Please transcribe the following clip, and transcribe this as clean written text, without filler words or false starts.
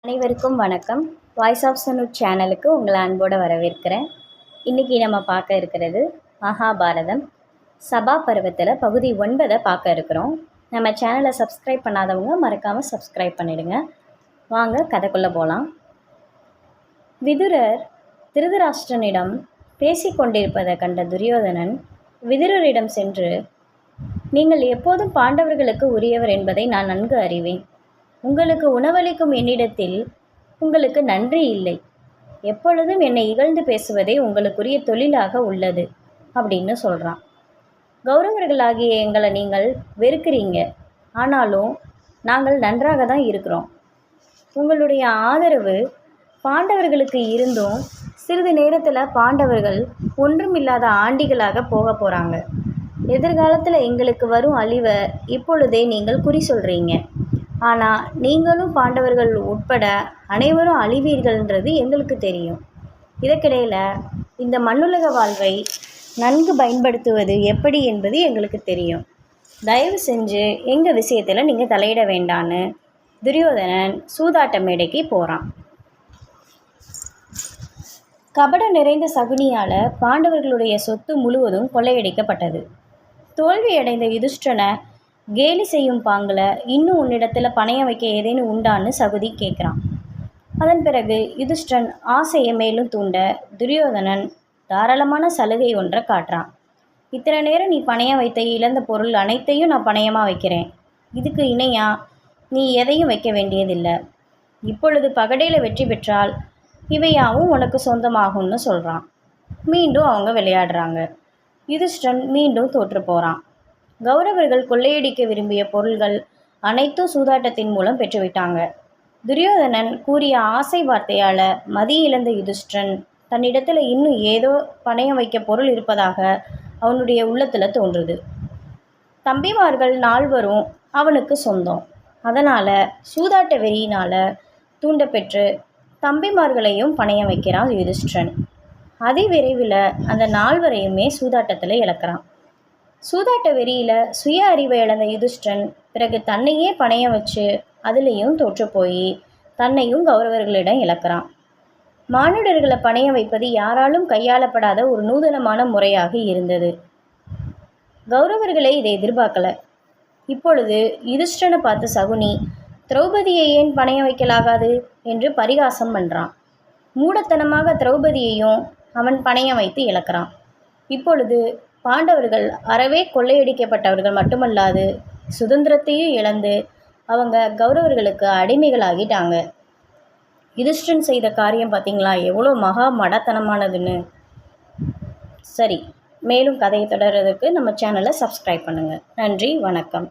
அனைவருக்கும் வணக்கம். Voice of சனூட் சேனலுக்கு உங்களை அன்போடு வரவேற்கிறேன். இன்றைக்கி நம்ம பார்க்க இருக்கிறது மகாபாரதம் சபா பருவத்தில் பகுதி 9 பார்க்க இருக்கிறோம். நம்ம சேனலை சப்ஸ்கிரைப் பண்ணாதவங்க மறக்காமல் சப்ஸ்கிரைப் பண்ணிடுங்க. வாங்க கதைக்குள்ளே போகலாம். விதுரர் திருதராஷ்டிரனிடம் பேசி கொண்டிருப்பதை கண்ட துரியோதனன் விதுரரிடம் சென்று, நீங்கள் எப்போதும் பாண்டவர்களுக்கு உரியவர் என்பதை நான் நன்கு அறிவேன். உங்களுக்கு உணவளிக்கும் என்னிடத்தில் உங்களுக்கு நன்றி இல்லை. எப்பொழுதும் என்னை இகழ்ந்து பேசுவதே உங்களுக்குரிய தொழிலாக உள்ளது அப்படின்னு சொல்கிறான். கௌரவர்களாகிய எங்களை நீங்கள் வெறுக்கிறீங்க, ஆனாலும் நாங்கள் நன்றாக தான் இருக்கிறோம். உங்களுடைய ஆதரவு பாண்டவர்களுக்கு இருந்தும் சிறிது நேரத்தில் பாண்டவர்கள் ஒன்றுமில்லாத ஆண்டிகளாக போக போகிறாங்க. எதிர்காலத்தில் எங்களுக்கு வரும் அழிவை இப்பொழுதே நீங்கள் குறி சொல்கிறீங்க. ஆனால் நீங்களும் பாண்டவர்கள் உட்பட அனைவரும் அழிவீர்கள்ன்றது எங்களுக்கு தெரியும். இதற்கிடையில் இந்த மண்ணுலக வாழ்வை நன்கு பயன்படுத்துவது எப்படி என்பது எங்களுக்கு தெரியும். தயவு செஞ்சு எங்கள் விஷயத்தில் நீங்கள் தலையிட வேண்டான்னு துரியோதனன் சூதாட்ட மேடைக்கு போகிறான். கபடம் நிறைந்த சகுனியால் பாண்டவர்களுடைய சொத்து முழுவதும் கொள்ளையடிக்கப்பட்டது. தோல்வியடைந்த யுதிஷ்டனை கேலி செய்யும் பாங்கில் இன்னும் உன்னிடத்தில் பணையம் வைக்க ஏதேனும் உண்டான்னு சகுதி கேட்குறான். அதன் பிறகு யுதிஷ்டன் ஆசையை மேலும் தூண்ட துரியோதனன் தாராளமான சலுகை ஒன்றை காட்டுறான். இத்தனை நேரம் நீ பணையம் வைத்த இழந்த பொருள் அனைத்தையும் நான் பணையமாக வைக்கிறேன். இதுக்கு இணையாக நீ எதையும் வைக்க வேண்டியதில்லை. இப்பொழுது பகடையில் வெற்றி பெற்றால் இவையாவும் உனக்கு சொந்தமாகும்னு சொல்கிறான். மீண்டும் அவங்க விளையாடுறாங்க. யுதிஷ்டன் மீண்டும் தோற்று போகிறான். கௌரவர்கள் கொள்ளையடிக்க விரும்பிய பொருள்கள் அனைத்தும் சூதாட்டத்தின் மூலம் பெற்றுவிட்டாங்க. துரியோதனன் கூறிய ஆசை வார்த்தையால் மதி இழந்த யுதிஷ்டன் தன்னிடத்தில் இன்னும் ஏதோ பணையம் வைக்க பொருள் இருப்பதாக அவனுடைய உள்ளத்தில் தோன்றுது. தம்பிமார்கள் நால்வரும் அவனுக்கு சொந்தம். அதனால் சூதாட்ட வெறியினால் தூண்டப்பெற்று தம்பிமார்களையும் பணையம் வைக்கிறான் யுதிஷ்டன். அதிவிரைவில் அந்த நால்வரையுமே சூதாட்டத்தில் இழக்கிறான். சூதாட்ட வெறியில் சுய அறிவை இழந்த யுதிஷ்டன் பிறகு தன்னையே பணையம் வச்சு அதுலேயும் தோற்று போய் தன்னையும் கௌரவர்களிடம் இழக்கிறான். மானுடர்களை பணையம் வைப்பது யாராலும் கையாளப்படாத ஒரு நூதனமான முறையாக இருந்தது. கௌரவர்களை இதை எதிர்பார்க்கல. இப்பொழுது யுதிஷ்டனை பார்த்து சகுனி திரௌபதியை ஏன் பணையம் வைக்கலாகாது என்று பரிகாசம் பண்ணுறான். மூடத்தனமாக திரௌபதியையும் அவன் பணையம் வைத்து இழக்கிறான். இப்பொழுது பாண்டவர்கள் அறவே கொள்ளையடிக்கப்பட்டவர்கள் மட்டுமல்லாது சுதந்திரத்தையும் இழந்து அவங்க கௌரவர்களுக்கு அடிமைகளாகிட்டாங்க. யுதிஷ்டன் செய்த காரியம் பார்த்திங்களா எவ்வளோ மகா மடத்தனமானதுன்னு. சரி, மேலும் கதையை தொடர்றதுக்கு நம்ம சேனலை சப்ஸ்கிரைப் பண்ணுங்கள். நன்றி, வணக்கம்.